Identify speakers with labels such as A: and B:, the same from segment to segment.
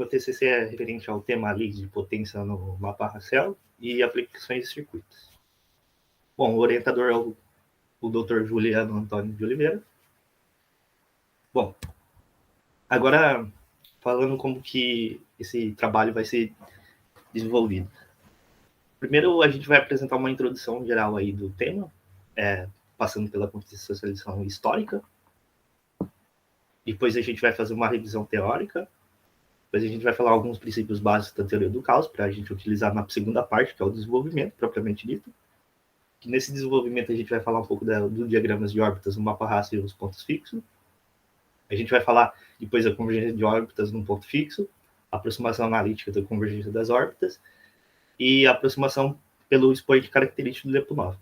A: O TCC é referente ao tema ali de potência no mapa Hassel e aplicações de circuitos. Bom, o orientador é o Dr. Juliano Antônio de Oliveira. Bom, agora falando como que esse trabalho vai ser desenvolvido. Primeiro, a gente vai apresentar uma introdução geral aí do tema, passando pela contextualização histórica. Depois a gente vai fazer uma revisão teórica. Depois a gente vai falar alguns princípios básicos da teoria do caos, para a gente utilizar na segunda parte, que é o desenvolvimento, propriamente dito. Que nesse desenvolvimento a gente vai falar um pouco do diagramas de órbitas no mapa raça e os pontos fixos. A gente vai falar depois da convergência de órbitas num ponto fixo, a aproximação analítica da convergência das órbitas e a aproximação pelo expoente característico do Lyapunov.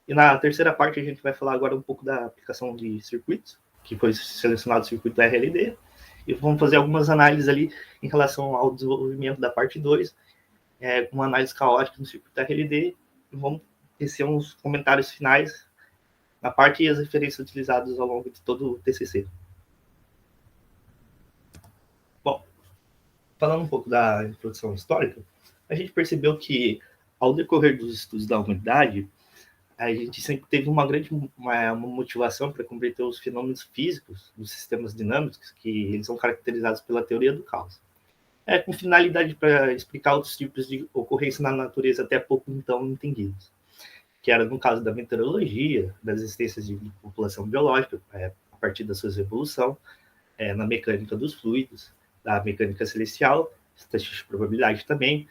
A: E na terceira parte a gente vai falar agora um pouco da aplicação de circuitos, que foi selecionado o circuito RLD, e vamos fazer algumas análises ali em relação ao desenvolvimento da parte 2, uma análise caótica no circuito RLD, e vamos tecer uns comentários finais na parte e as referências utilizadas ao longo de todo o TCC. Bom, falando um pouco da introdução histórica, a gente percebeu que, ao decorrer dos estudos da humanidade, a gente sempre teve uma motivação para compreender os fenômenos físicos dos sistemas dinâmicos, que eles são caracterizados pela teoria do caos. Com finalidade para explicar outros tipos de ocorrência na natureza até pouco então entendidos, que era no caso da meteorologia, das existências de população biológica, a partir da sua evolução, na mecânica dos fluidos, da mecânica celestial, estatística de probabilidade também,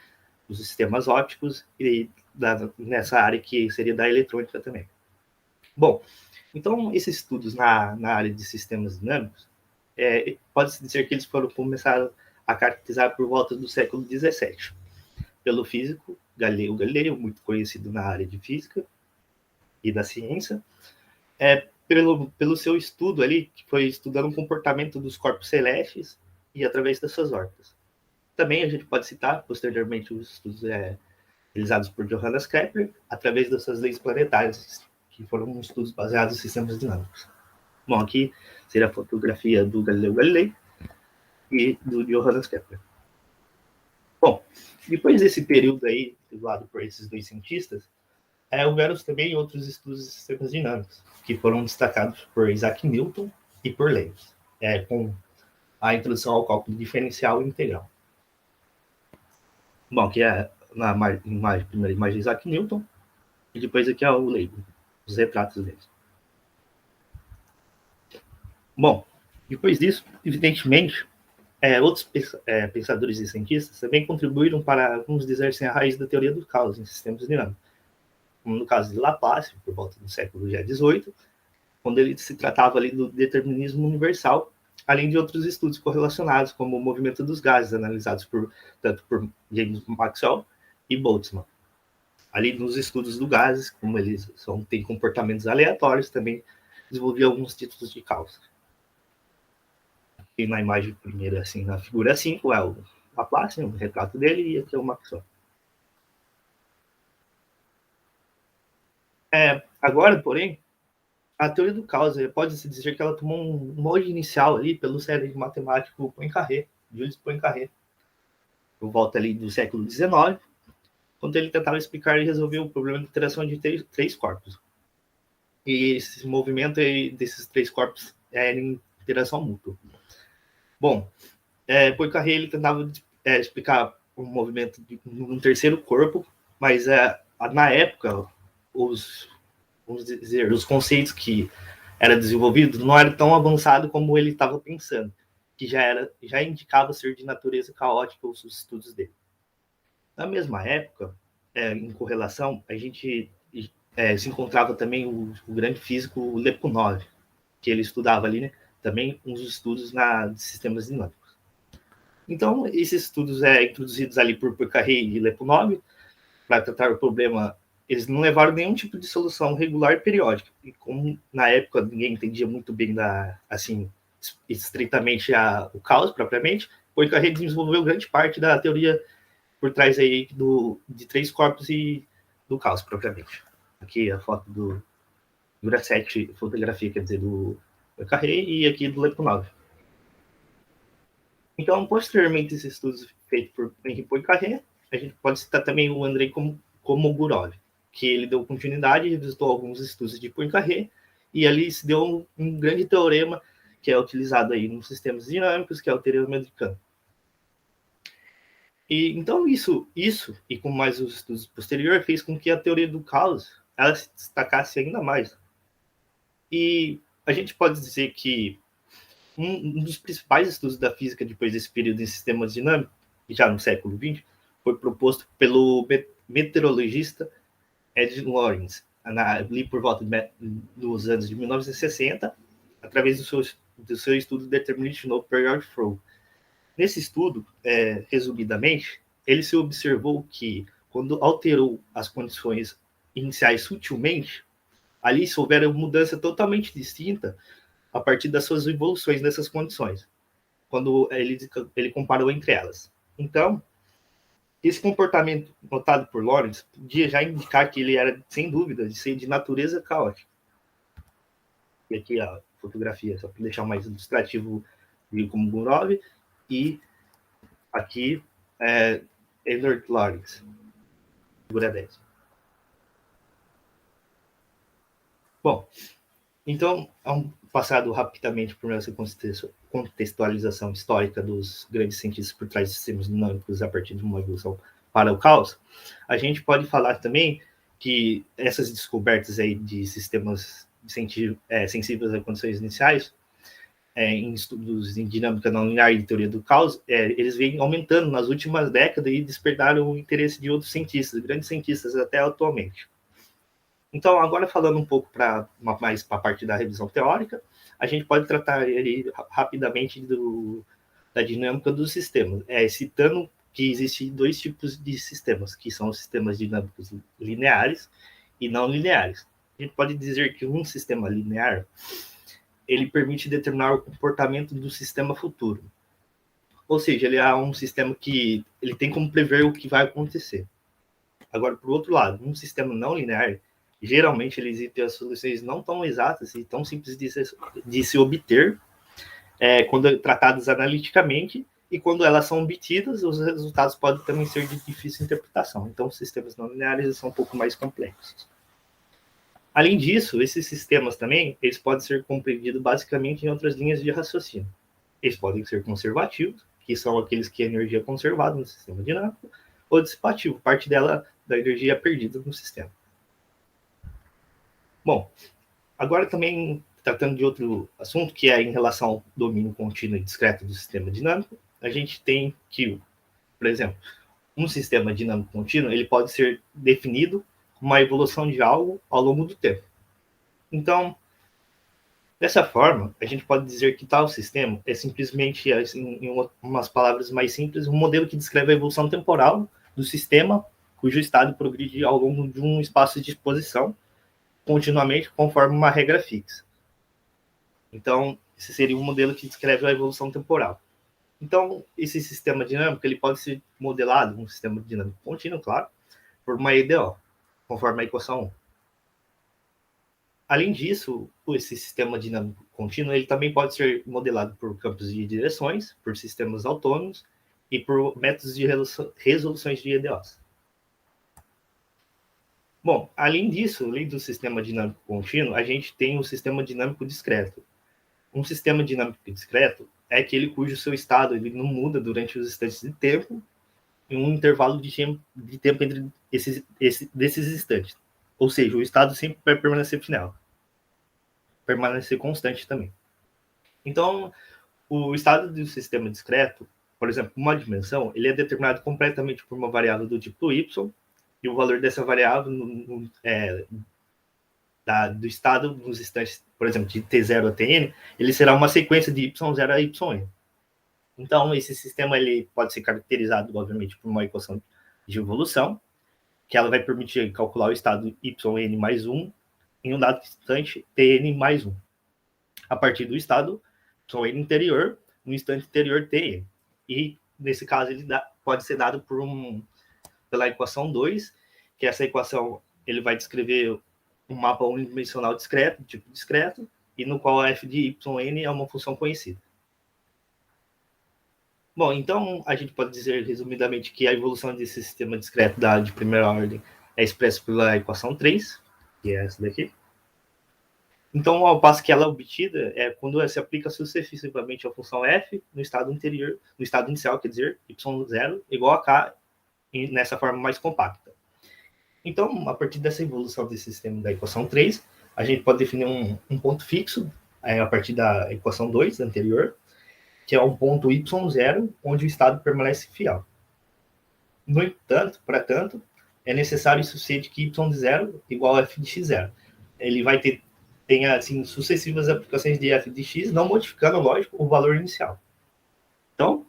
A: dos sistemas ópticos e nessa área que seria da eletrônica também. Bom, então esses estudos na área de sistemas dinâmicos, pode-se dizer que eles foram começar a caracterizar por volta do século XVII, pelo físico Galileu Galilei, muito conhecido na área de física e da ciência, pelo seu estudo ali, que foi estudando o comportamento dos corpos celestes e através das suas órbitas. Também a gente pode citar, posteriormente, os estudos realizados por Johannes Kepler, através das suas leis planetárias, que foram estudos baseados em sistemas dinâmicos. Bom, aqui seria a fotografia do Galileu Galilei e do Johannes Kepler. Bom, depois desse período aí, estudado por esses dois cientistas, houveram também outros estudos de sistemas dinâmicos, que foram destacados por Isaac Newton e por Leibniz, com a introdução ao cálculo diferencial e integral. Bom, aqui é na primeira imagem Isaac Newton, e depois aqui é o Leibniz, os retratos deles. Bom, depois disso, evidentemente, outros pensadores e cientistas também contribuíram para, vamos dizer assim, a raiz da teoria do caos em sistemas dinâmicos, como no caso de Laplace, por volta do século XVIII, quando ele se tratava ali do determinismo universal, além de outros estudos correlacionados, como o movimento dos gases, analisados tanto por James Maxwell e Boltzmann. Ali nos estudos dos gases, como eles têm comportamentos aleatórios, também desenvolvia alguns títulos de causa. E na imagem primeira, assim, na figura 5, é o Laplace, o retrato dele, e aqui é o Maxwell. Agora, porém, a teoria do caos pode-se dizer que ela tomou um molde inicial ali pelo cérebro matemático Poincaré, Jules Poincaré, por volta ali do século XIX, quando ele tentava explicar e resolver o problema de interação de três corpos. E esse movimento desses três corpos era em interação mútua. Bom, Poincaré ele tentava explicar o movimento de um terceiro corpo, mas na época vamos dizer, os conceitos que era desenvolvido não era tão avançado como ele estava pensando, que já indicava ser de natureza caótica os estudos dele. Na mesma época, em correlação, a gente se encontrava também o grande físico Lyapunov, que ele estudava ali, né, também uns estudos de sistemas dinâmicos. Então, esses estudos introduzidos ali por Poincaré e Lyapunov, para tratar o problema, eles não levaram nenhum tipo de solução regular e periódica. E como na época ninguém entendia muito bem estritamente o caos propriamente, Poincaré desenvolveu grande parte da teoria por trás aí de três corpos e do caos propriamente. Aqui a foto do Grassetti, fotografia, quer dizer, do Poincaré, e aqui do Lyapunov. Então, posteriormente, esses estudos feitos por Henri Poincaré, a gente pode citar também o Andrei Komogorov, que ele deu continuidade e visitou alguns estudos de Poincaré, e ali se deu um grande teorema que é utilizado aí nos sistemas dinâmicos, que é o teorema de Cantor. E então isso e com mais os estudos posteriores fez com que a teoria do caos ela se destacasse ainda mais. E a gente pode dizer que um dos principais estudos da física depois desse período em sistemas dinâmicos, já no século XX, foi proposto pelo meteorologista Ed Lawrence, ali por volta dos anos de 1960, através do seu estudo Determination Periodic Flow. Nesse estudo, resumidamente, ele se observou que, quando alterou as condições iniciais sutilmente, ali se houver uma mudança totalmente distinta a partir das suas evoluções nessas condições, quando ele comparou entre elas. Então, esse comportamento notado por Lawrence podia já indicar que ele era, sem dúvida, de ser de natureza caótica. E aqui a fotografia, só para deixar mais ilustrativo, como Gurov, e aqui Edward Lawrence, figura 10. Bom, então, passado rapidamente por essa contextualização histórica dos grandes cientistas por trás de sistemas dinâmicos a partir de uma evolução para o caos, a gente pode falar também que essas descobertas aí de sistemas sensíveis a condições iniciais, em estudos em dinâmica não linear e teoria do caos, eles vêm aumentando nas últimas décadas e despertaram o interesse de outros cientistas, grandes cientistas até atualmente. Então, agora falando um pouco mais para a parte da revisão teórica, a gente pode tratar ele rapidamente da dinâmica dos sistemas, citando que existem dois tipos de sistemas, que são os sistemas dinâmicos lineares e não lineares. A gente pode dizer que um sistema linear ele permite determinar o comportamento do sistema futuro. Ou seja, ele é um sistema que ele tem como prever o que vai acontecer. Agora, por outro lado, um sistema não linear, geralmente ele existe as soluções não tão exatas e tão simples de se obter quando tratadas analiticamente, e quando elas são obtidas, os resultados podem também ser de difícil interpretação. Então, os sistemas não lineares são um pouco mais complexos. Além disso, esses sistemas também eles podem ser compreendidos basicamente em outras linhas de raciocínio. Eles podem ser conservativos, que são aqueles que a energia é conservada no sistema dinâmico, ou dissipativo, parte da energia perdida no sistema. Bom, agora também tratando de outro assunto, que é em relação ao domínio contínuo e discreto do sistema dinâmico, a gente tem que, por exemplo, um sistema dinâmico contínuo ele pode ser definido como uma evolução de algo ao longo do tempo. Então, dessa forma, a gente pode dizer que tal sistema é simplesmente, assim, em umas palavras mais simples, um modelo que descreve a evolução temporal do sistema, cujo estado progride ao longo de um espaço de exposição, continuamente, conforme uma regra fixa. Então, esse seria um modelo que descreve a evolução temporal. Então, esse sistema dinâmico ele pode ser modelado, um sistema dinâmico contínuo, claro, por uma EDO, conforme a equação 1. Além disso, esse sistema dinâmico contínuo ele também pode ser modelado por campos de direções, por sistemas autônomos e por métodos de resoluções de EDOs. Bom, além disso, além do sistema dinâmico contínuo, a gente tem o sistema dinâmico discreto. Um sistema dinâmico discreto é aquele cujo seu estado ele não muda durante os instantes de tempo, em um intervalo de tempo entre desses instantes. Ou seja, o estado sempre vai permanecer final. Permanecer constante também. Então, o estado do sistema discreto, por exemplo, uma dimensão, ele é determinado completamente por uma variável do tipo y, e o valor dessa variável do estado nos instantes, por exemplo, de t0 a tn, ele será uma sequência de y0 a yn. Então, esse sistema ele pode ser caracterizado, obviamente, por uma equação de evolução, que ela vai permitir calcular o estado yn mais 1 em um dado instante tn mais 1, a partir do estado yn interior no instante anterior tn. E, nesse caso, ele pode ser dado pela equação 2, que essa equação ele vai descrever um mapa unidimensional discreto, tipo discreto, e no qual a f de yn é uma função conhecida. Bom, então a gente pode dizer resumidamente que a evolução desse sistema discreto de primeira ordem é expressa pela equação 3, que é essa daqui. Então, ao passo que ela é obtida é quando se aplica sucessivamente a função f no estado anterior, no estado inicial, quer dizer, y0 igual a k nessa forma mais compacta. Então, a partir dessa evolução desse sistema da equação 3, a gente pode definir um ponto fixo a partir da equação 2 anterior, que é um ponto y0, onde o estado permanece fiel. No entanto, para tanto, é necessário suceder que y0 igual a f de x0. Ele vai ter assim, sucessivas aplicações de f de x, não modificando, lógico, o valor inicial. Então,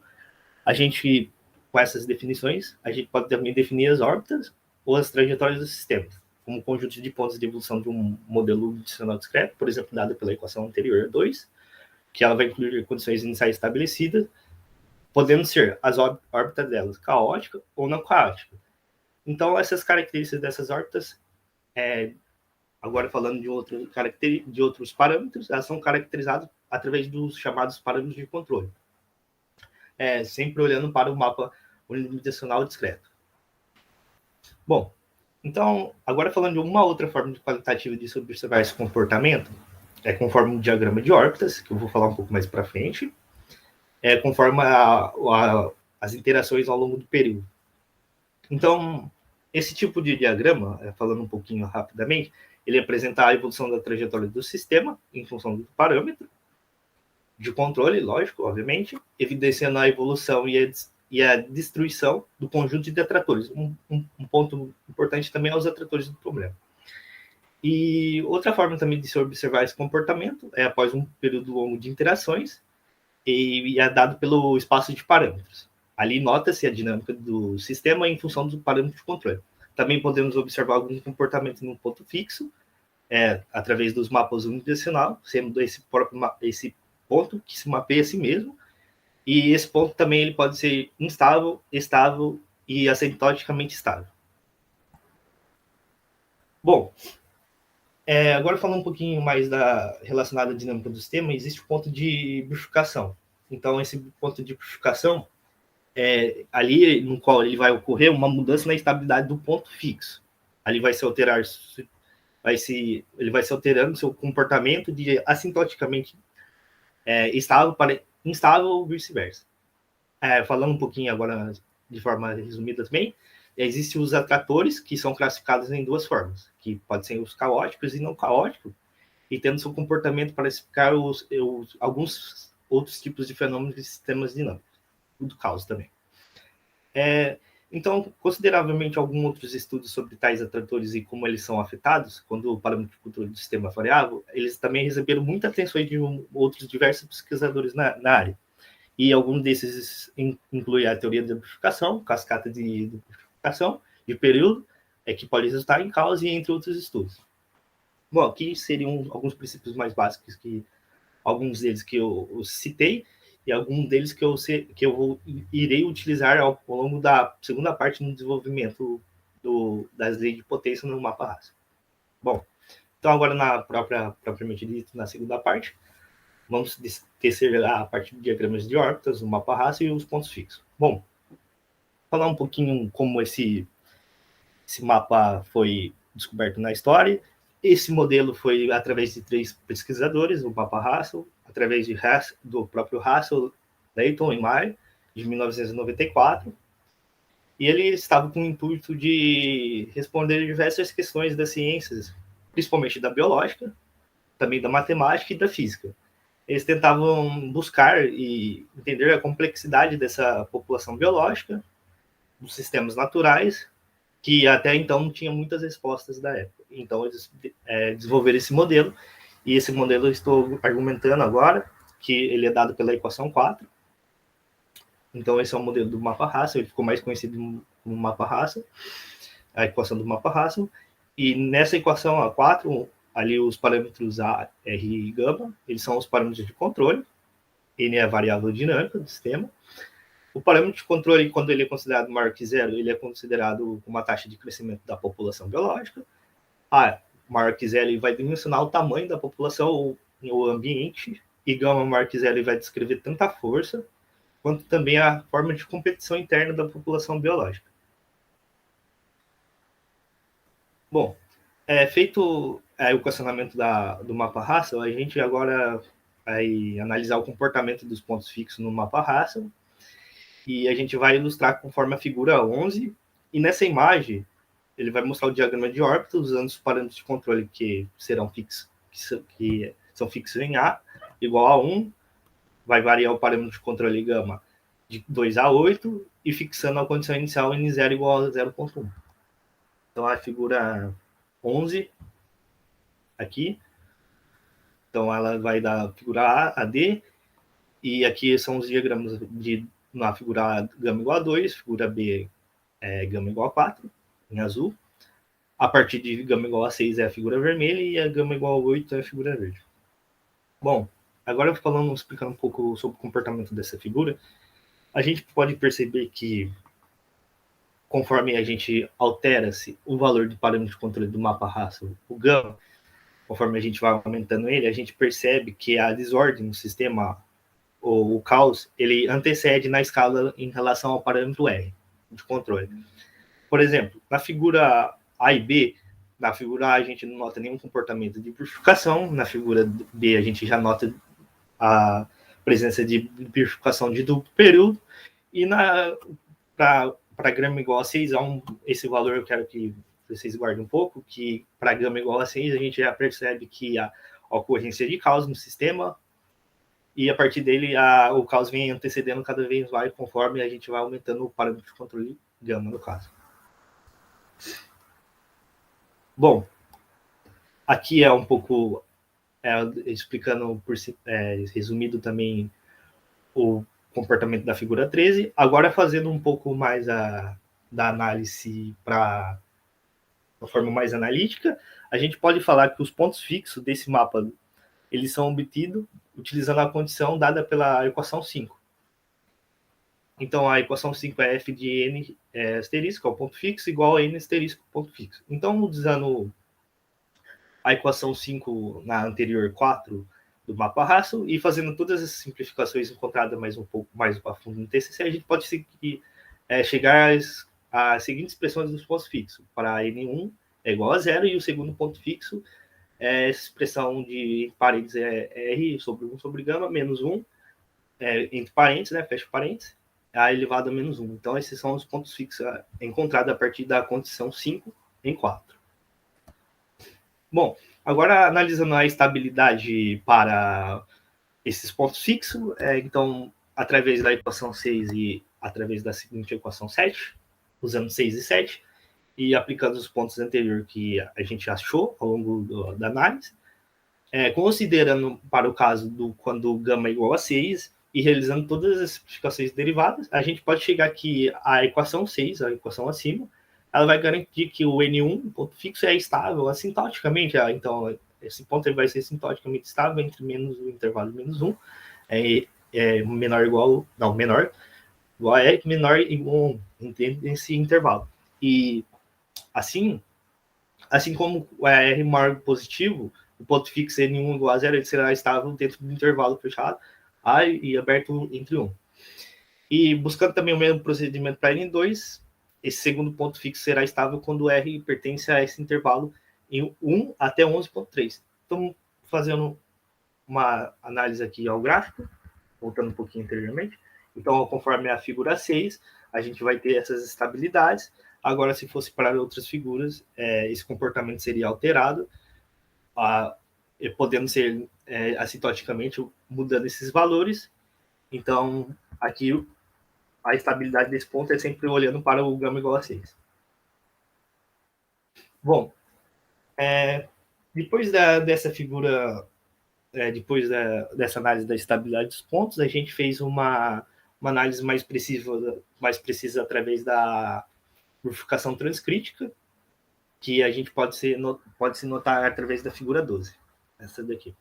A: a gente, com essas definições, a gente pode também definir as órbitas ou as trajetórias do sistema, como conjunto de pontos de evolução de um modelo adicional discreto, por exemplo, dado pela equação anterior 2, que ela vai incluir condições iniciais estabelecidas, podendo ser as órbitas delas caótica ou não caótica. Então, essas características dessas órbitas, agora falando de outros parâmetros, elas são caracterizadas através dos chamados parâmetros de controle, sempre olhando para o mapa unidimensional discreto. Bom, então, agora falando de uma outra forma de qualitativa de se observar esse comportamento, conforme um diagrama de órbitas, que eu vou falar um pouco mais para frente, conforme as interações ao longo do período. Então, esse tipo de diagrama, falando um pouquinho rapidamente, ele apresenta a evolução da trajetória do sistema em função do parâmetro de controle, lógico, obviamente, evidenciando a evolução e a destruição do conjunto de detratores. Um ponto importante também é os detratores do problema. E outra forma também de se observar esse comportamento é após um período longo de interações e é dado pelo espaço de parâmetros. Ali nota-se a dinâmica do sistema em função do parâmetro de controle. Também podemos observar algum comportamento num ponto fixo, através dos mapas unidimensional, sendo esse ponto que se mapeia a si mesmo, e esse ponto também ele pode ser instável, estável e assintoticamente estável. Bom, agora falando um pouquinho mais relacionado à dinâmica do sistema, existe o ponto de bifurcação. Então, esse ponto de bifurcação ali no qual ele vai ocorrer uma mudança na estabilidade do ponto fixo. Ali vai se alterar, ele vai se alterando seu comportamento de assintoticamente estável para instável ou vice-versa. Falando um pouquinho agora de forma resumida também, existem os atratores, que são classificados em duas formas, que podem ser os caóticos e não caóticos, e tendo seu comportamento para explicar alguns outros tipos de fenômenos de sistemas dinâmicos, do caos também. Então, consideravelmente, alguns outros estudos sobre tais atratores e como eles são afetados, quando o parâmetro de controle do sistema é variável, eles também receberam muita atenção de outros diversos pesquisadores na área. E alguns desses incluem a teoria da bifurcação, cascata de bifurcação, de período, que pode resultar em caos, e entre outros estudos. Bom, aqui seriam alguns princípios mais básicos, alguns deles que eu citei, e alguns deles que eu irei utilizar ao longo da segunda parte no desenvolvimento das leis de potência no mapa raça. Bom, então agora propriamente dito, na segunda parte, vamos tecer a parte de diagramas de órbitas, o mapa raça e os pontos fixos. Bom, falar um pouquinho como esse mapa foi descoberto na história. Esse modelo foi através de 3 pesquisadores, o mapa Russell, através do próprio Russell, Leighton e Meyer, de 1994. E ele estava com o intuito de responder diversas questões das ciências, principalmente da biológica, também da matemática e da física. Eles tentavam buscar e entender a complexidade dessa população biológica, dos sistemas naturais, que até então não tinha muitas respostas da época. Então, eles desenvolveram esse modelo, e esse modelo eu estou argumentando agora, que ele é dado pela equação 4. Então, esse é o modelo do mapa Russell, ele ficou mais conhecido como mapa Russell, a equação do mapa Russell. E nessa equação a 4, ali os parâmetros A, R e gama, eles são os parâmetros de controle, N é a variável dinâmica do sistema. O parâmetro de controle, quando ele é considerado maior que zero, ele é considerado uma taxa de crescimento da população biológica. Maior que zero, ele vai dimensionar o tamanho da população ou o ambiente. E gama maior que zero, ele vai descrever tanta força. quanto também a forma de competição interna da população biológica. Bom, feito o equacionamento do mapa Hassel, a gente agora vai analisar o comportamento dos pontos fixos no mapa Hassel, e a gente vai ilustrar conforme a figura 11, e nessa imagem ele vai mostrar o diagrama de órbita usando os parâmetros de controle que serão fixos, que são fixos em A, igual a 1, vai variar o parâmetro de controle gama de 2 a 8, e fixando a condição inicial N0 igual a 0,1. Então a figura 11 aqui, então ela vai da figura A a D, e aqui são os diagramas na figura A, gama igual a 2, figura B gama igual a 4, em azul. A partir de gama igual a 6 é a figura vermelha, e a gama igual a 8 é a figura verde. Bom, agora explicando um pouco sobre o comportamento dessa figura, a gente pode perceber que conforme a gente altera-se o valor do parâmetro de controle do mapa Hassel, o gama, conforme a gente vai aumentando ele, a gente percebe que a desordem no sistema, ou o caos, ele antecede na escala em relação ao parâmetro R de controle. Por exemplo, na figura A e B, na figura A a gente não nota nenhum comportamento de purificação, na figura B a gente já nota a presença de purificação de duplo período, e para grama igual a 6, esse valor eu quero que vocês guardem um pouco, que para gama igual a 6 a gente já percebe que a ocorrência de caos no sistema, e a partir dele o caos vem antecedendo cada vez mais conforme a gente vai aumentando o parâmetro de controle gama, no caso. Bom, aqui é um pouco explicando resumido também o comportamento da figura 13. Agora fazendo um pouco mais da análise para uma forma mais analítica, a gente pode falar que os pontos fixos desse mapa eles são obtidos utilizando a condição dada pela equação 5. Então, a equação 5 é f de n asterisco, é o ponto fixo, igual a n asterisco, ponto fixo. Então, usando a equação 5 na anterior 4 do mapa Hassel e fazendo todas as simplificações encontradas mais um pouco mais a fundo no TCC, a gente pode chegar às seguintes expressões dos pontos fixos. Para N1 é igual a 0, e o segundo ponto fixo é essa expressão de parênteses R sobre 1 sobre gama, menos 1, entre parênteses, né, fecha parênteses, a elevado a menos 1. Então, esses são os pontos fixos encontrados a partir da condição 5 em 4. Bom, agora analisando a estabilidade para esses pontos fixos, então, através da equação 6 e através da seguinte equação 7, usando 6 e 7, e aplicando os pontos anteriores que a gente achou ao longo da análise, considerando para o caso quando gama é igual a 6, e realizando todas as simplificações derivadas, a gente pode chegar que a equação 6, a equação acima, ela vai garantir que o N1, ponto fixo, é estável assintoticamente. Então, esse ponto ele vai ser assintoticamente estável entre o intervalo menos 1, menor igual, não, menor igual a R, menor igual a 1, nesse intervalo. E assim como o R maior positivo, o ponto fixo N1 igual a 0, ele será estável dentro do intervalo fechado A e aberto entre 1. E buscando também o mesmo procedimento para N2, esse segundo ponto fixo será estável quando o R pertence a esse intervalo em 1 até 11,3. Então, fazendo uma análise aqui ao gráfico, voltando um pouquinho anteriormente. Então, conforme a figura 6, a gente vai ter essas estabilidades. Agora, se fosse para outras figuras, esse comportamento seria alterado, podendo ser assintoticamente mudando esses valores. Então, aqui a estabilidade desse ponto é sempre olhando para o gama igual a 6. Bom, depois dessa figura, depois dessa análise da estabilidade dos pontos, a gente fez uma análise mais precisa através da purificação transcrítica, que a gente pode se notar através da figura 12, essa daqui.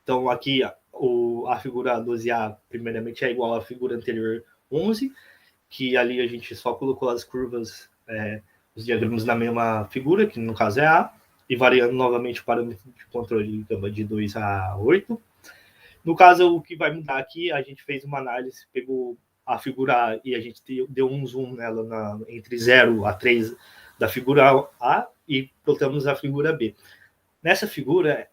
A: Então, aqui a figura 12A, primeiramente, é igual à figura anterior 11, que ali a gente só colocou as curvas, os diagramas na mesma figura, que no caso é A, e variando novamente o parâmetro de controle de gama de 2 a 8. No caso, o que vai mudar aqui, a gente fez uma análise, pegou a figura A e a gente deu um zoom nela entre 0 a 3 da figura A e botamos a figura B. Nessa figura,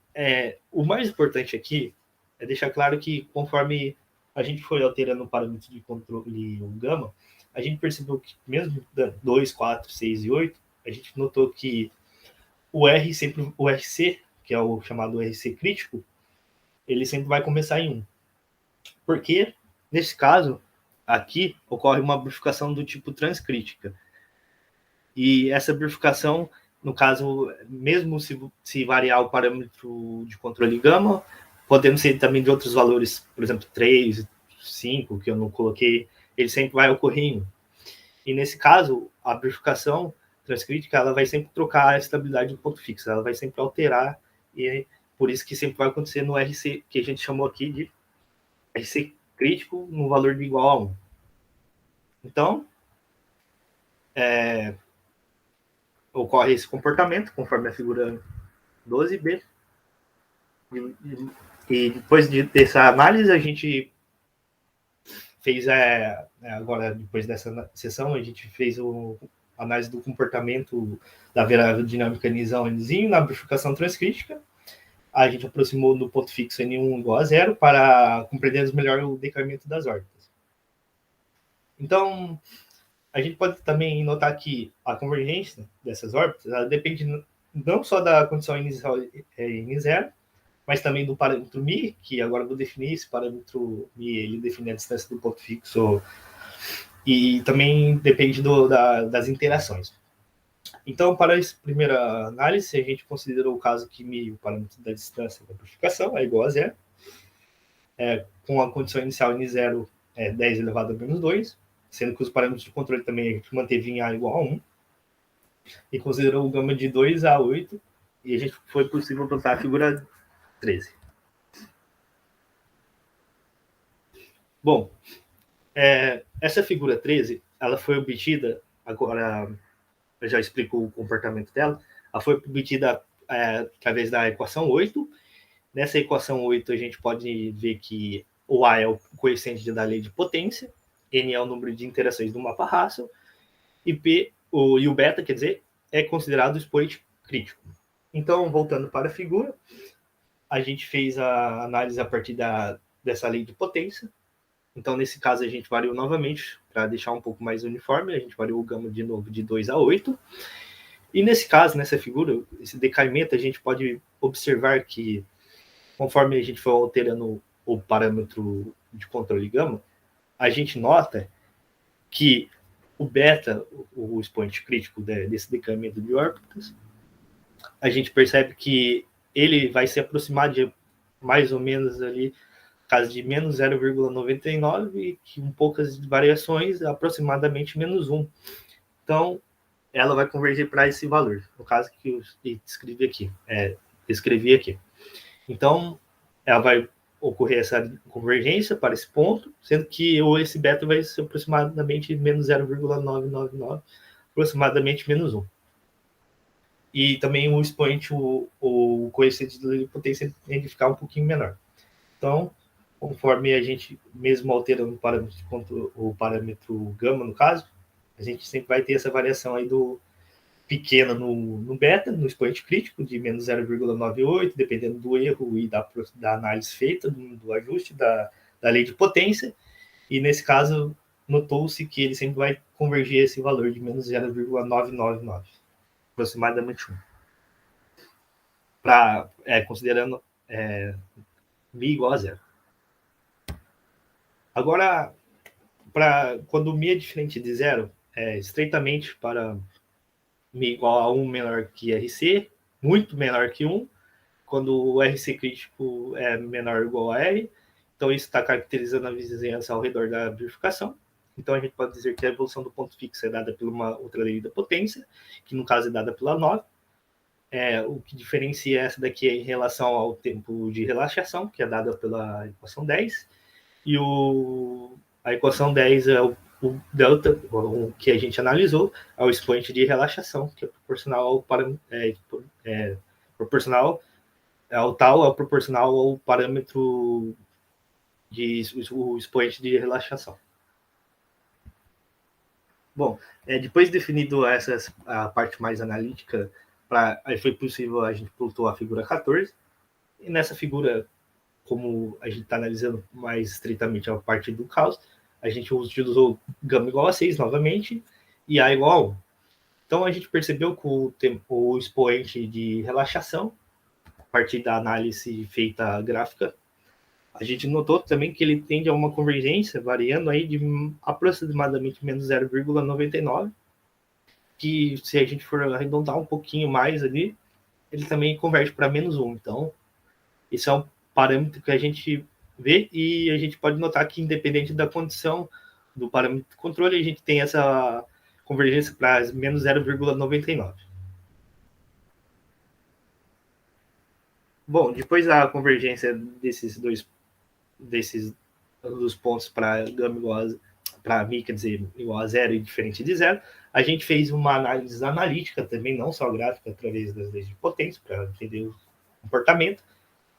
A: o mais importante aqui é deixar claro que conforme a gente foi alterando o parâmetro de controle o gama, a gente percebeu que mesmo 2, 4, 6 e 8, a gente notou que o RC, que é o chamado RC crítico, ele sempre vai começar em 1. Porque, nesse caso, aqui ocorre uma bifurcação do tipo transcrítica. E essa bifurcação, no caso, mesmo se variar o parâmetro de controle gama, podendo ser também de outros valores, por exemplo, 3, 5, que eu não coloquei, ele sempre vai ocorrer em 1. E nesse caso, a bifurcação transcrítica, ela vai sempre trocar a estabilidade do ponto fixo, ela vai sempre alterar, e por isso que sempre vai acontecer no RC, que a gente chamou aqui de RC crítico, no valor de igual a 1. Então, ocorre esse comportamento, conforme a figura 12b. E depois dessa análise, a gente fez, agora, depois dessa sessão, a gente fez a análise do comportamento da variável dinâmica Nzinho na bifurcação transcrítica. A gente aproximou do ponto fixo N1 igual a 0 para compreendermos melhor o decaimento das órbitas. Então, a gente pode também notar que a convergência dessas órbitas ela depende não só da condição inicial N0, mas também do parâmetro μ, que agora eu vou definir esse parâmetro μ, ele define a distância do ponto fixo, e também depende das interações. Então, para essa primeira análise, a gente considerou o caso que μ, o parâmetro da distância da bifurcação, é igual a 0, com a condição inicial N0 10 elevado a menos 2, sendo que os parâmetros de controle também a gente manteve em A igual a 1, e considerou o gama de 2 a 8, e a gente foi possível plantar a figura 13. Bom, essa figura 13, ela foi obtida, agora eu já explico o comportamento dela, ela foi obtida através da equação 8. Nessa equação 8, a gente pode ver que o A é o coeficiente da lei de potência, N é o número de interações do mapa Russell, e o beta, quer dizer, é considerado o expoente crítico. Então, voltando para a figura, a gente fez a análise a partir dessa lei de potência. Então, nesse caso, a gente variou novamente, para deixar um pouco mais uniforme, a gente variou o gama de novo de 2 a 8. E nesse caso, nessa figura, esse decaimento, a gente pode observar que, conforme a gente for alterando o parâmetro de controle gama, a gente nota que o beta, o expoente crítico desse decaimento de órbitas, a gente percebe que ele vai se aproximar de mais ou menos ali, caso de menos 0,99 e com poucas variações, aproximadamente menos 1. Então, ela vai convergir para esse valor, no caso que eu escrevi aqui. Então, ela vai ocorrer essa convergência para esse ponto, sendo que esse beta vai ser aproximadamente menos 0,999, aproximadamente menos 1. E também o expoente, o coeficiente de potência tem que ficar um pouquinho menor. Então, conforme a gente, mesmo alterando o parâmetro gama, no caso, a gente sempre vai ter essa variação aí do pequena no beta, no expoente crítico, de menos 0,98, dependendo do erro e da análise feita, do ajuste da lei de potência. E nesse caso, notou-se que ele sempre vai convergir esse valor de menos 0,999, aproximadamente 1. Considerando μ igual a 0. Agora, quando μ é diferente de 0, estreitamente para μ igual a 1 menor que RC, muito menor que 1, quando o RC crítico é menor ou igual a R. Então, isso está caracterizando a vizinhança ao redor da bifurcação. Então, a gente pode dizer que a evolução do ponto fixo é dada por uma outra lei da potência, que no caso é dada pela 9. O que diferencia essa daqui é em relação ao tempo de relaxação, que é dada pela equação 10. E a equação 10 é o delta, o que a gente analisou, é o expoente de relaxação, que é proporcional ao proporcional ao parâmetro o expoente de relaxação. Bom, depois definido a parte mais analítica, aí foi possível, a gente plotou a figura 14, e nessa figura, como a gente está analisando mais estritamente a parte do caos, a gente utilizou gama igual a 6 novamente e A igual a 1. Então a gente percebeu que o expoente de relaxação, a partir da análise feita gráfica, a gente notou também que ele tende a uma convergência variando aí de aproximadamente menos 0,99, que se a gente for arredondar um pouquinho mais ali, ele também converge para menos 1. Então, esse é um parâmetro que a gente vê e a gente pode notar que, independente da condição do parâmetro de controle, a gente tem essa convergência para menos 0,99. Bom, depois da convergência desses dos pontos para gama igual para mi, quer dizer, igual a zero e diferente de zero, a gente fez uma análise analítica também, não só gráfica, através das leis de potência, para entender o comportamento.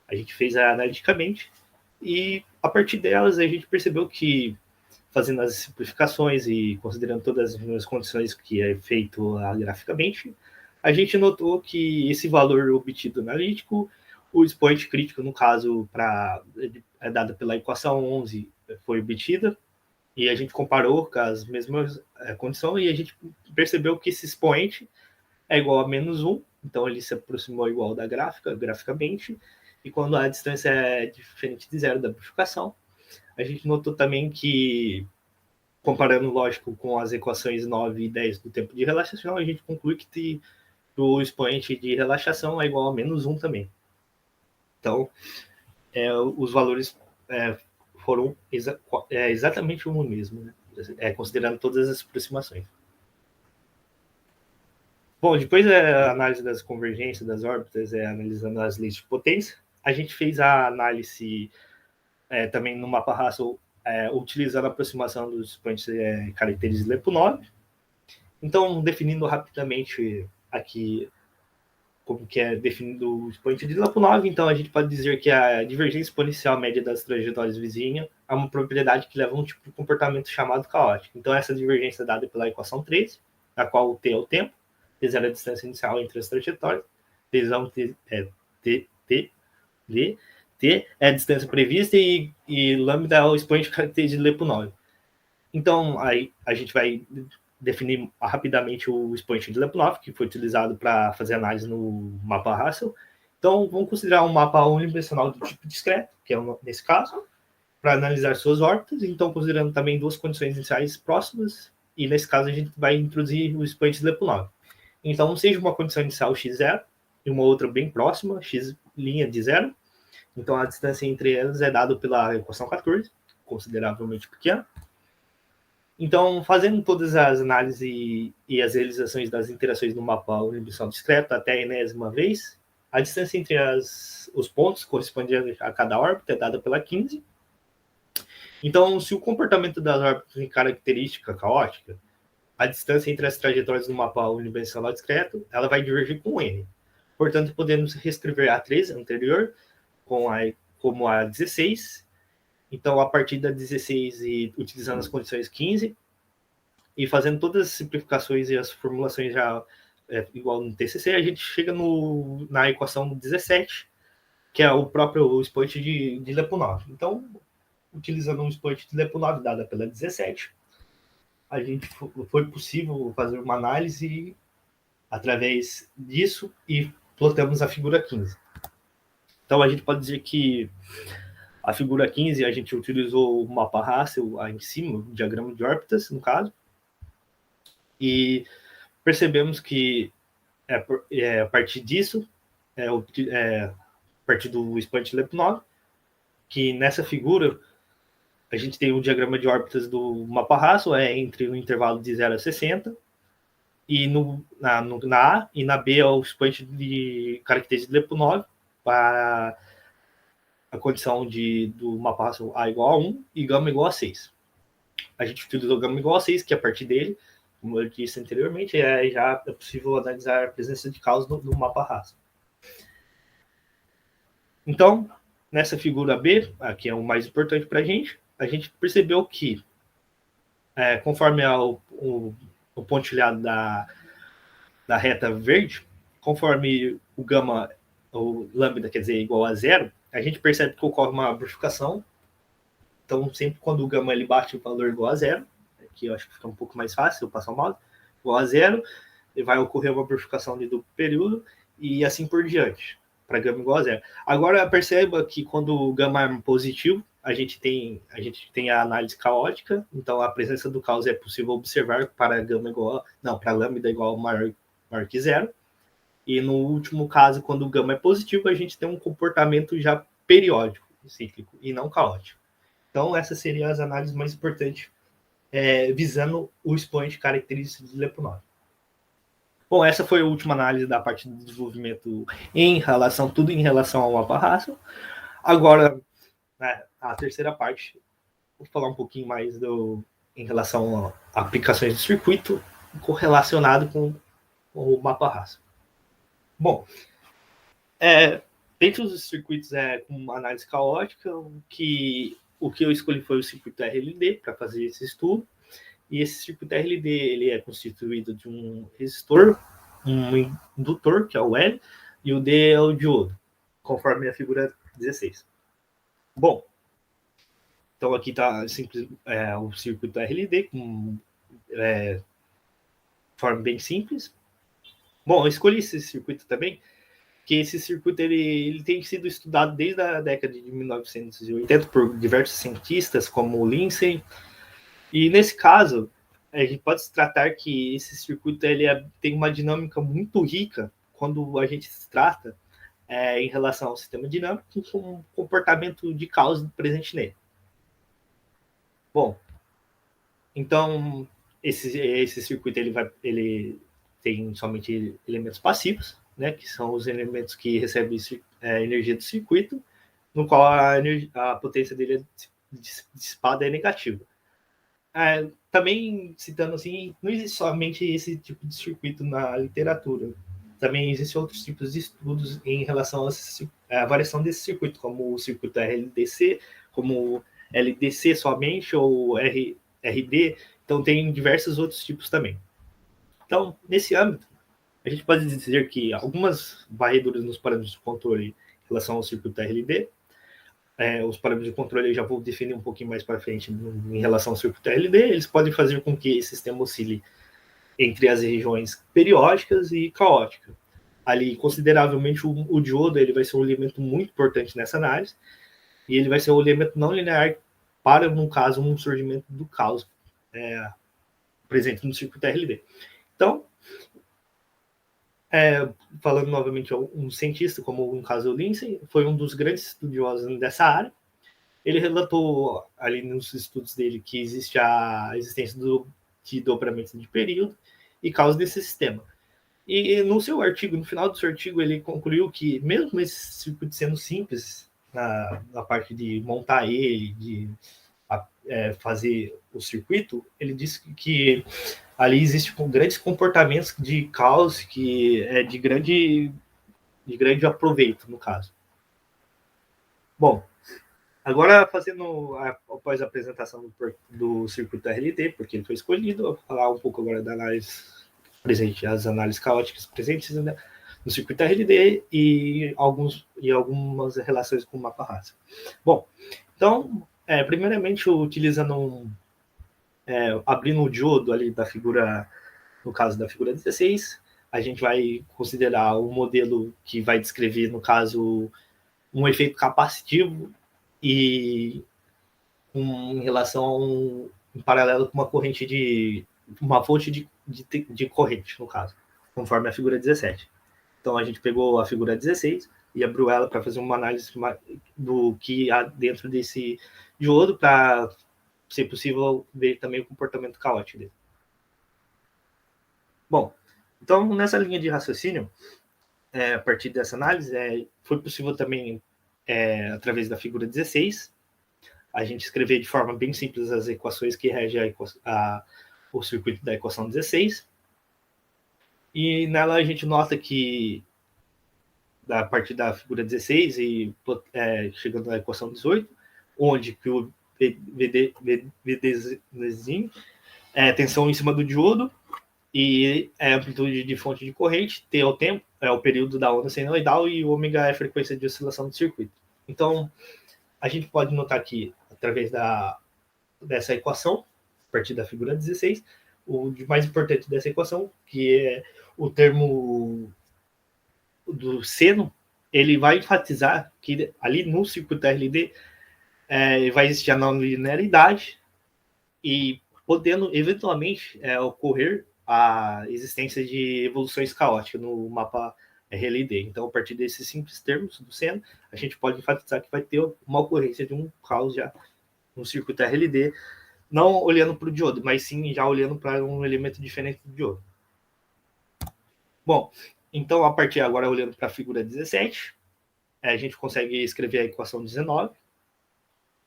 A: A gente fez analiticamente e, a partir delas, a gente percebeu que, fazendo as simplificações e considerando todas as condições que é feito graficamente, a gente notou que esse valor obtido analítico, o expoente crítico, no caso, é dado pela equação 11, foi obtida, e a gente comparou com as mesmas condições, e a gente percebeu que esse expoente é igual a menos 1, então ele se aproximou igual da graficamente, e quando a distância é diferente de zero da bifurcação, a gente notou também que, comparando, lógico, com as equações 9 e 10 do tempo de relaxação, a gente conclui que o expoente de relaxação é igual a menos 1 também. Então, os valores foram exatamente o mesmo, né? Considerando todas as aproximações. Bom, depois da análise das convergências das órbitas, analisando as leis de potência, a gente fez a análise também no mapa Russell, utilizando a aproximação dos expoentes caracteres de Lyapunov. Então, definindo rapidamente aqui como que é definido o expoente de Lyapunov, então a gente pode dizer que a divergência exponencial média das trajetórias vizinhas é uma propriedade que leva a um tipo de comportamento chamado caótico. Então, essa divergência é dada pela equação 13, na qual o t é o tempo, t0 é a distância inicial entre as trajetórias, t é a distância prevista e lambda é o expoente característico de Lyapunov. Então, aí a gente vai definir rapidamente o expoente de Lyapunov, que foi utilizado para fazer análise no mapa Russell. Então, vamos considerar um mapa unidimensional do tipo discreto, que é nesse caso, para analisar suas órbitas. Então, considerando também duas condições iniciais próximas, e nesse caso a gente vai introduzir o expoente de Lyapunov. Então, seja uma condição inicial x0 e uma outra bem próxima, x' de zero. Então, a distância entre elas é dada pela equação 14, consideravelmente pequena. Então, fazendo todas as análises e as realizações das interações no mapa unidimensional discreto até a enésima vez, a distância entre os pontos correspondente a cada órbita é dada pela 15. Então, se o comportamento das órbitas tem característica caótica, a distância entre as trajetórias do mapa unidimensional discreto ela vai divergir com n. Portanto, podemos reescrever a 13 anterior como a 16. Então, a partir da 16 e utilizando as condições 15 e fazendo todas as simplificações e as formulações já igual no TCC, a gente chega na equação 17, que é o próprio expoente de Lyapunov. Então, utilizando um expoente de Lyapunov dada pela 17, a gente foi possível fazer uma análise através disso e plotamos a figura 15. Então, a gente pode dizer que a figura 15, a gente utilizou o mapa Russell em cima, o diagrama de órbitas, no caso, e percebemos que a partir disso, a partir do expoente Lyapunov, que nessa figura a gente tem o diagrama de órbitas do mapa Russell, entre o intervalo de 0 a 60, e na A e na B é o expoente de característica de Lyapunov para a condição do mapa Russell A igual a 1 e gama igual a 6. A gente utilizou gama igual a 6, que a partir dele, como eu disse anteriormente, já é possível analisar a presença de caos no mapa Russell. Então, Nessa figura B, aqui é o mais importante para a gente percebeu que, conforme o pontilhado da reta verde, conforme o gama, o lambda, quer dizer, igual a zero, a gente percebe que ocorre uma bifurcação. Então, sempre quando o gama ele bate o valor igual a zero, aqui eu acho que fica um pouco mais fácil eu passar o mouse, igual a zero, vai ocorrer uma bifurcação ali do período e assim por diante, para gama igual a zero. Agora, perceba que quando o gama é positivo, a gente tem a análise caótica, então a presença do caos é possível observar para gama igual, não, para lambda igual maior que zero. E no último caso, quando o gama é positivo, a gente tem um comportamento já periódico, cíclico, e não caótico. Então, essas seriam as análises mais importantes, visando o expoente característico de Lyapunov. Bom, essa foi a última análise da parte do desenvolvimento tudo em relação ao mapa raça. Agora, né, a terceira parte, vou falar um pouquinho mais em relação a aplicações de circuito correlacionado com o mapa raça. Bom, dentro dos circuitos com análise caótica, o que eu escolhi foi o circuito RLD para fazer esse estudo. E esse circuito RLD ele é constituído de um resistor, um indutor, que é o L, e o D é o diodo, conforme a figura 16. Bom, então aqui está o circuito RLD com forma bem simples. Bom, eu escolhi esse circuito também, que esse circuito ele tem sido estudado desde a década de 1980 por diversos cientistas, como o Lindsay. E nesse caso, a gente pode se tratar que esse circuito tem uma dinâmica muito rica quando a gente se trata em relação ao sistema dinâmico com o comportamento de caos presente nele. Bom, então esse circuito ele tem somente elementos passivos, né, que são os elementos que recebem energia do circuito, no qual a potência dele dissipada é negativa. Também citando assim, não existe somente esse tipo de circuito na literatura. Também existem outros tipos de estudos em relação à variação desse circuito, como o circuito RLDC, como LDC somente, ou RD. Então, tem diversos outros tipos também. Então, nesse âmbito, a gente pode dizer que algumas varreduras nos parâmetros de controle em relação ao circuito RLD, os parâmetros de controle eu já vou definir um pouquinho mais para frente em relação ao circuito RLD, eles podem fazer com que esse sistema oscile entre as regiões periódicas e caóticas. Ali, consideravelmente, o diodo ele vai ser um elemento muito importante nessa análise, e ele vai ser um elemento não linear para, no caso, um surgimento do caos presente no circuito RLD. Então, falando novamente, um cientista, como no caso o Lindsay, foi um dos grandes estudiosos dessa área. Ele relatou ali nos estudos dele que existe a existência de dobramento de período e causa desse sistema. E no seu artigo, no final do seu artigo, ele concluiu que mesmo esse circuito sendo simples na parte de montar ele, de fazer o circuito, ele disse que ali existe grandes comportamentos de caos que é de grande aproveito, no caso. Bom, agora fazendo após a apresentação do circuito RLD, porque ele foi escolhido, eu vou falar um pouco agora da análise presente, as análises caóticas presentes, né, no circuito RLD e algumas relações com o mapa raça. Bom, então, primeiramente, utilizando abrindo o diodo ali da figura, no caso da figura 16, a gente vai considerar o modelo que vai descrever, no caso, um efeito capacitivo e em relação a em paralelo com uma corrente uma fonte de corrente, no caso, conforme a figura 17. Então a gente pegou a figura 16 e abriu ela para fazer uma análise do que há dentro desse diodo, para ser possível ver também o comportamento caótico dele. Bom, então nessa linha de raciocínio, a partir dessa análise, foi possível também, através da figura 16, a gente escrever de forma bem simples as equações que regem o circuito da equação 16. E nela a gente nota que a partir da figura 16 e chegando na equação 18, onde que o VDzinho é tensão em cima do diodo e é amplitude de fonte de corrente, T é o tempo, é o período da onda senoidal e o ômega é a frequência de oscilação do circuito. Então, a gente pode notar aqui, através dessa equação, a partir da figura 16, o mais importante dessa equação, que é o termo do seno, ele vai enfatizar que ali no circuito RLD vai existir a não linearidade e podendo eventualmente ocorrer a existência de evoluções caóticas no mapa RLD. Então, a partir desses simples termos do seno, a gente pode enfatizar que vai ter uma ocorrência de um caos já no circuito RLD, não olhando para o diodo, mas sim já olhando para um elemento diferente do diodo. Bom, então, a partir agora, olhando para a figura 17, a gente consegue escrever a equação 19,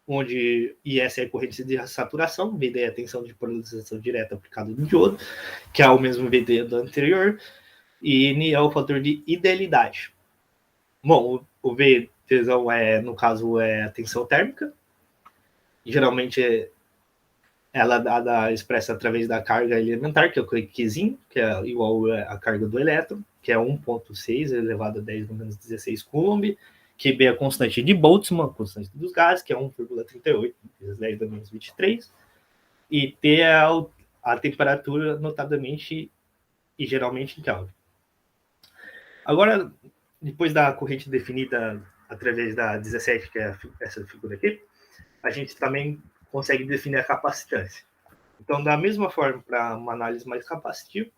A: onde IS é a corrente de saturação, VD é a tensão de polarização direta aplicada no diodo, que é o mesmo VD do anterior, e N é o fator de idealidade. Bom, o V tesão no caso, é a tensão térmica, geralmente ela é dada expressa através da carga elementar, que é o Qzinho, que é igual à carga do elétron, que é 1,6 elevado a 10 menos 16 Coulomb, QB é a constante de Boltzmann, a constante dos gases, que é 1,38 vezes 10 menos 23, e T é a temperatura, notadamente e geralmente em Kelvin. Agora, depois da corrente definida através da 17, que é essa figura aqui, a gente também consegue definir a capacitância. Então, da mesma forma, para uma análise mais capacitiva,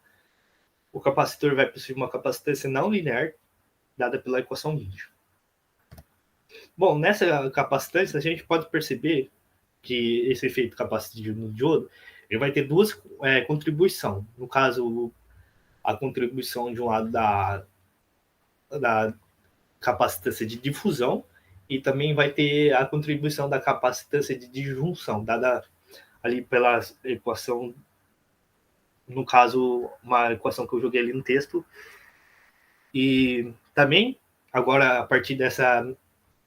A: o capacitor vai possuir uma capacitância não linear, dada pela equação 20. Bom, nessa capacitância, a gente pode perceber que esse efeito capacitivo no diodo ele vai ter duas contribuições. No caso, a contribuição de um lado da capacitância de difusão e também vai ter a contribuição da capacitância de disjunção, dada ali pela equação, no caso, uma equação que eu joguei ali no texto. E também, agora, a partir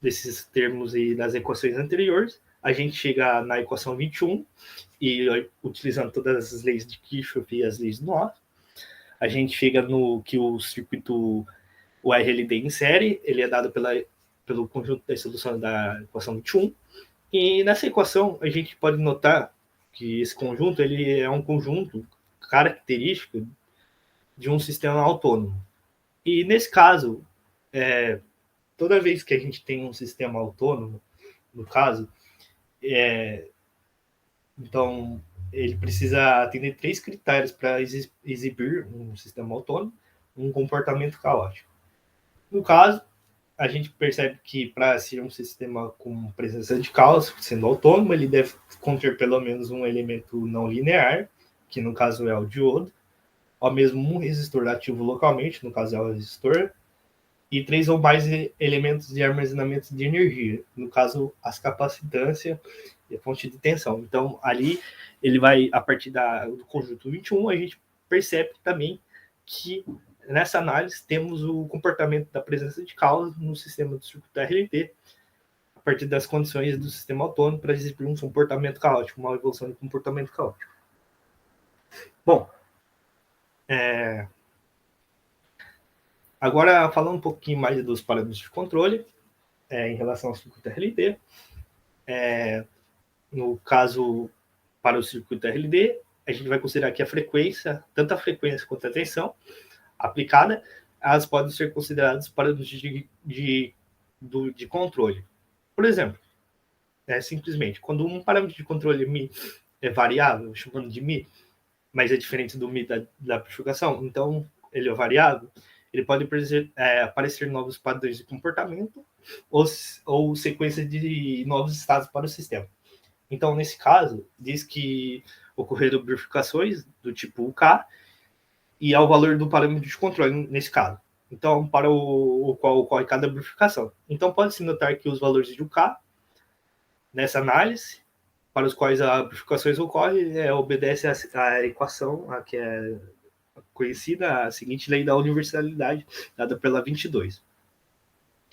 A: desses termos e das equações anteriores, a gente chega na equação 21 e, utilizando todas as leis de Kirchhoff e as leis do nó, a gente chega no que o circuito, o RLD em série, ele é dado pelo conjunto das soluções da equação 21, e nessa equação a gente pode notar que esse conjunto ele é um conjunto característico de um sistema autônomo. E nesse caso, toda vez que a gente tem um sistema autônomo, no caso, então ele precisa atender 3 critérios para exibir um sistema autônomo, um comportamento caótico. No caso, a gente percebe que para ser um sistema com presença de caos, sendo autônomo, ele deve conter pelo menos um elemento não linear, que no caso é o diodo, ou mesmo um resistor ativo localmente, no caso é o resistor, e 3 ou mais elementos de armazenamento de energia, no caso as capacitância e a fonte de tensão. Então, ali ele vai, a partir do conjunto 21, a gente percebe também que nessa análise temos o comportamento da presença de caos no sistema do circuito RLT, a partir das condições do sistema autônomo para exibir um comportamento caótico, uma evolução de comportamento caótico. Bom, agora falando um pouquinho mais dos parâmetros de controle em relação ao circuito RLT. No caso, para o circuito RLD, a gente vai considerar que a frequência, tanto a frequência quanto a tensão aplicada, elas podem ser consideradas parâmetros de controle. Por exemplo, simplesmente, quando um parâmetro de controle μ é variável, chamando de μ, mas é diferente do μ da bifurcação, então ele é variável, ele pode aparecer novos padrões de comportamento ou sequência de novos estados para o sistema. Então, nesse caso, diz que ocorreram bifurcações do tipo UK e ao valor do parâmetro de controle, nesse caso. Então, para o qual ocorre cada bifurcação. Então, pode-se notar que os valores de UK, nessa análise, para os quais as bifurcações ocorrem, obedece à equação, que é conhecida, a seguinte lei da universalidade, dada pela 22.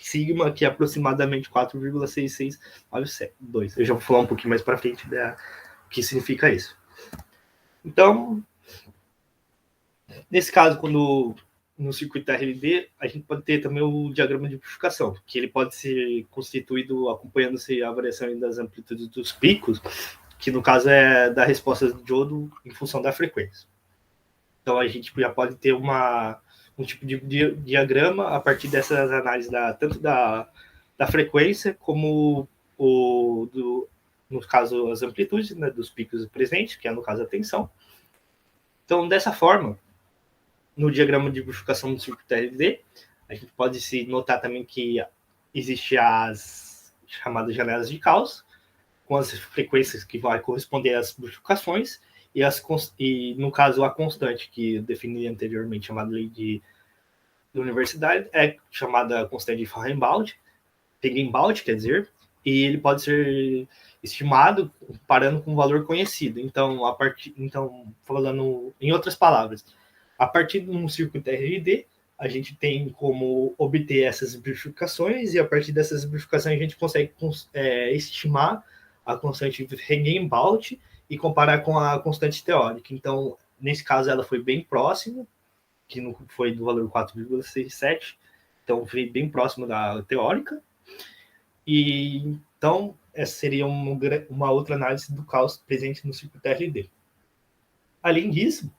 A: sigma, que é aproximadamente 4,6692. Eu já vou falar um pouquinho mais para frente o que significa isso. Então, nesse caso, quando no circuito RLD, a gente pode ter também o diagrama de amplificação, que ele pode ser constituído acompanhando-se a variação das amplitudes dos picos, que no caso é da resposta do diodo em função da frequência. Então, a gente já pode ter um tipo de diagrama a partir dessas análises tanto da frequência como no caso, as amplitudes, né, dos picos presentes, que é, no caso, a tensão. Então, dessa forma, no diagrama de bifurcação do circuito RLD, a gente pode se notar também que existe as chamadas janelas de Gauss, com as frequências que vai corresponder às bifurcações, e no caso, a constante, que eu defini anteriormente, chamada lei de universidade, é chamada constante de Fehrenbaud, quer dizer, e ele pode ser estimado comparando com um valor conhecido. Então, falando em outras palavras, a partir de um circuito RLD, a gente tem como obter essas bifurcações, e a partir dessas bifurcações a gente consegue estimar a constante de Fehrenbaud e comparar com a constante teórica. Então, nesse caso, ela foi bem próxima, que não foi do valor 4,67, então foi bem próximo da teórica. E então, essa seria uma outra análise do caos presente no circuito RLD. Além disso,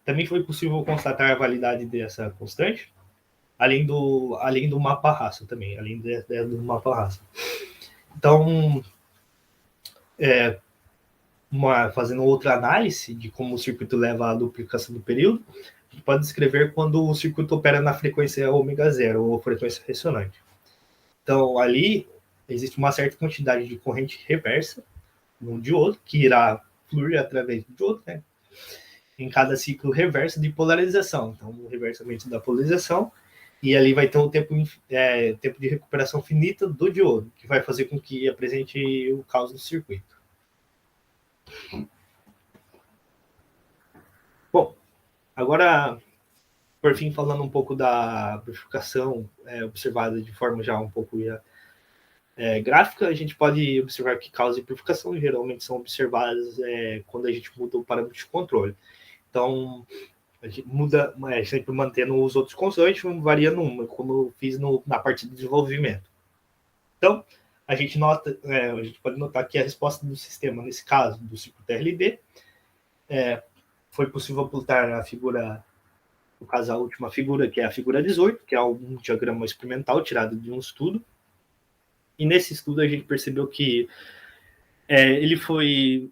A: também foi possível constatar a validade dessa constante, além do mapa raça também, além do mapa raça. Então, fazendo outra análise de como o circuito leva à duplicação do período, a gente pode descrever quando o circuito opera na frequência ω0, ou frequência ressonante. Então, ali existe uma certa quantidade de corrente reversa no diodo, que irá fluir através do diodo, né, em cada ciclo reverso de polarização. Então, o reversamento da polarização, e ali vai ter um tempo de recuperação finita do diodo, que vai fazer com que apresente o caos no circuito. Bom, agora, por fim, falando um pouco da bifurcação observada de forma já um pouco gráfica, a gente pode observar que causa e bifurcação geralmente são observadas quando a gente muda o parâmetro de controle. Então, a gente muda, sempre mantendo os outros constantes, variando uma, como eu fiz na parte do desenvolvimento. Então, a gente pode notar que a resposta do sistema, nesse caso, do circuito RLD, foi possível apontar a figura, no caso, a última figura, que é a figura 18, que é um diagrama experimental tirado de um estudo. E nesse estudo a gente percebeu que ele foi,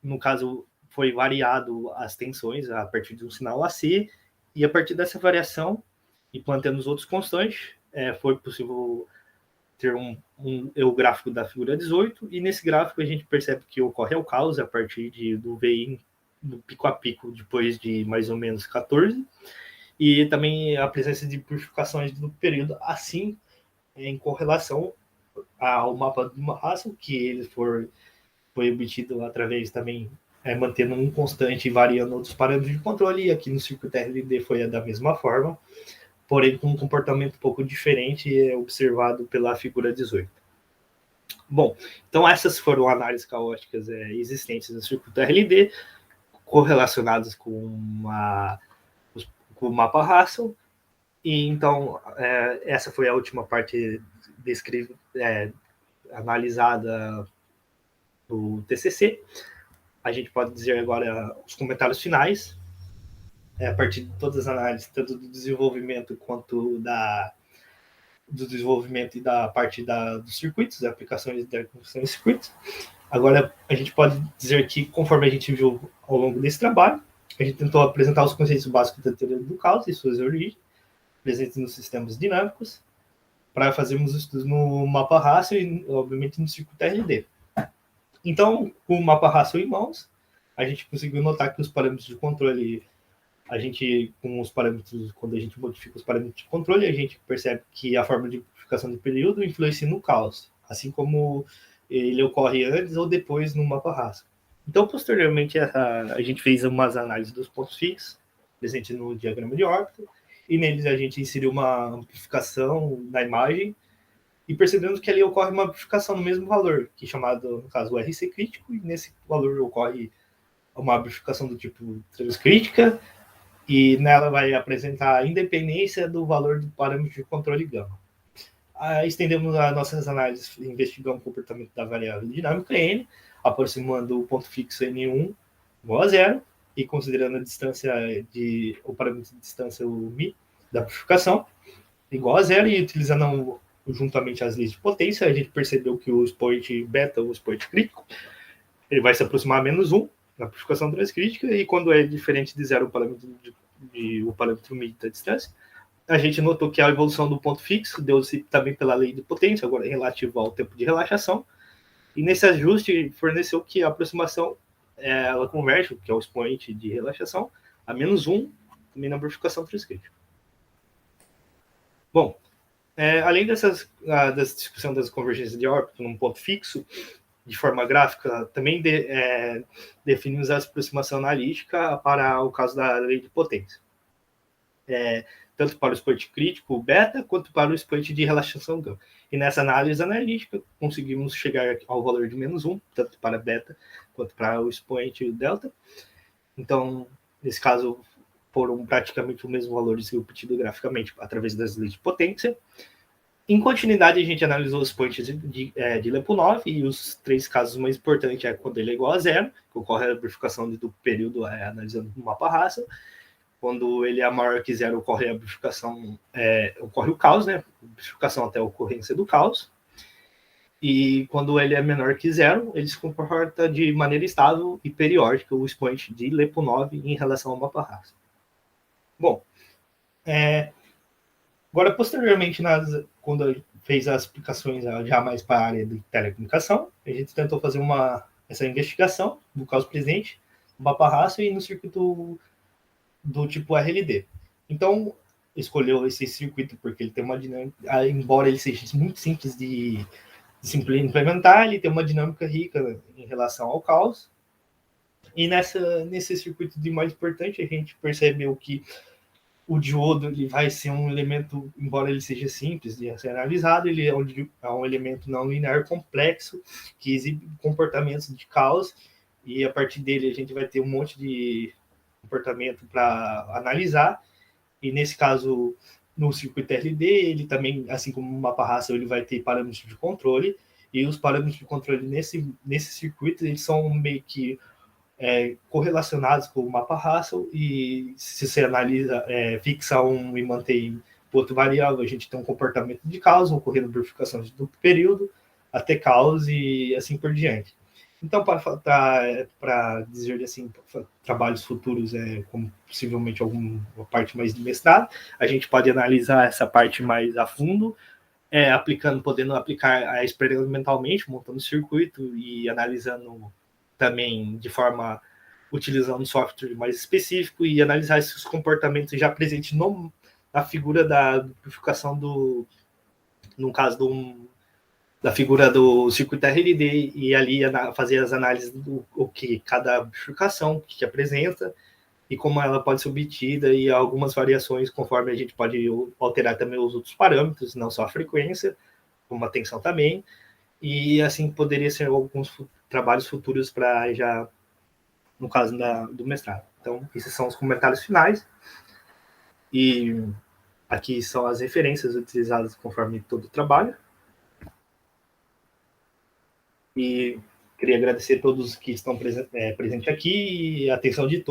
A: no caso, foi variado as tensões a partir de um sinal AC, e a partir dessa variação, e mantendo os outros constantes, foi possível ter o gráfico da figura 18, e nesse gráfico a gente percebe que ocorre o caos a partir do VI no pico a pico, depois de mais ou menos 14, e também a presença de purificações no período, assim, em correlação ao mapa de Hassel, que ele foi obtido através também mantendo um constante e variando outros parâmetros de controle, e aqui no circuito RLD foi da mesma forma, porém com um comportamento um pouco diferente observado pela figura 18. Bom, então essas foram análises caóticas existentes no circuito RLD, correlacionadas com o mapa Hassel, e então essa foi a última parte analisada do TCC. A gente pode dizer agora os comentários finais, a partir de todas as análises, tanto do desenvolvimento quanto do desenvolvimento e da parte dos circuitos, das aplicações de circuitos. Agora, a gente pode dizer que, conforme a gente viu ao longo desse trabalho, a gente tentou apresentar os conceitos básicos da teoria do caos e suas origens, presentes nos sistemas dinâmicos, para fazermos estudos no mapa Hassel e, obviamente, no circuito RLD. Então, com o mapa Hassel em mãos, a gente conseguiu notar que os parâmetros de controle, quando a gente modifica os parâmetros de controle, a gente percebe que a forma de modificação do período influencia no caos, assim como ele ocorre antes ou depois no mapa Hassel. Então, posteriormente, a gente fez umas análises dos pontos fixos, presente no diagrama de órbita, e neles a gente inseriu uma amplificação na imagem, e percebemos que ali ocorre uma amplificação no mesmo valor, que é chamado, no caso, o RC crítico, e nesse valor ocorre uma amplificação do tipo transcrítica, e nela vai apresentar a independência do valor do parâmetro de controle gama. Estendemos as nossas análises investigando o comportamento da variável dinâmica n, aproximando o ponto fixo n1 igual a zero, e considerando a distância o parâmetro de distância, o μ, da amplificação, igual a zero, e utilizando juntamente as leis de potência, a gente percebeu que o expoente beta, o expoente crítico, ele vai se aproximar a menos 1 na amplificação transcrítica, e quando é diferente de zero o parâmetro μ da distância, a gente notou que a evolução do ponto fixo deu-se também pela lei de potência, agora relativo ao tempo de relaxação, e nesse ajuste forneceu que a aproximação ela converge, que é o expoente de relaxação, a menos 1 também na amplificação transcrítica. Bom, além dessa discussão das convergências de órbita num ponto fixo, de forma gráfica, também definimos a aproximação analítica para o caso da lei de potência. Tanto para o expoente crítico, o beta, quanto para o expoente de relaxação gama. E nessa análise analítica, conseguimos chegar ao valor de menos 1, tanto para beta quanto para o expoente delta. Então, nesse caso, foram praticamente o mesmo valor obtido graficamente através das leis de potência. Em continuidade, a gente analisou os expoentes de Lyapunov, e os três casos mais importantes é quando ele é igual a zero, que ocorre a amplificação do período analisando o mapa Russell. Quando ele é maior que zero, ocorre a amplificação, ocorre o caos, né? Amplificação até a ocorrência do caos. E quando ele é menor que zero, ele se comporta de maneira estável e periódica, o expoente de Lyapunov em relação ao mapa Russell. Bom, agora, posteriormente, quando fez as aplicações já mais para a área de telecomunicação, a gente tentou fazer essa investigação do caos presente no mapa Russell e no circuito do tipo RLD. Então, escolheu esse circuito porque ele tem uma dinâmica, embora ele seja muito simples de implementar, ele tem uma dinâmica rica em relação ao caos. E nesse circuito de mais importante, a gente percebeu que o diodo ele vai ser um elemento, embora ele seja simples de ser analisado, ele é um elemento não linear complexo, que exibe comportamentos de caos, e a partir dele a gente vai ter um monte de comportamento para analisar, e nesse caso, no circuito RLD, ele também, assim como o mapa Russell, ele vai ter parâmetros de controle, e os parâmetros de controle nesse circuito, eles são meio que correlacionados com o mapa Russell, e se você analisa, fixa um e mantém outro variável, a gente tem um comportamento de caos, ocorrendo amplificações do período, até caos e assim por diante. Então, para dizer assim, trabalhos futuros, como possivelmente alguma parte mais de mestrado, a gente pode analisar essa parte mais a fundo, podendo aplicar experimentalmente, montando circuito e analisando também de forma utilizando software mais específico e analisar esses comportamentos já presentes na figura da amplificação no caso da figura do circuito RLD, e ali fazer as análises do que cada amplificação que apresenta e como ela pode ser obtida, e algumas variações conforme a gente pode alterar também os outros parâmetros, não só a frequência, como a tensão também, e assim poderia ser alguns trabalhos futuros para já, no caso do mestrado. Então, esses são os comentários finais, e aqui são as referências utilizadas conforme todo o trabalho. E queria agradecer a todos que estão presentes aqui e a atenção de todos.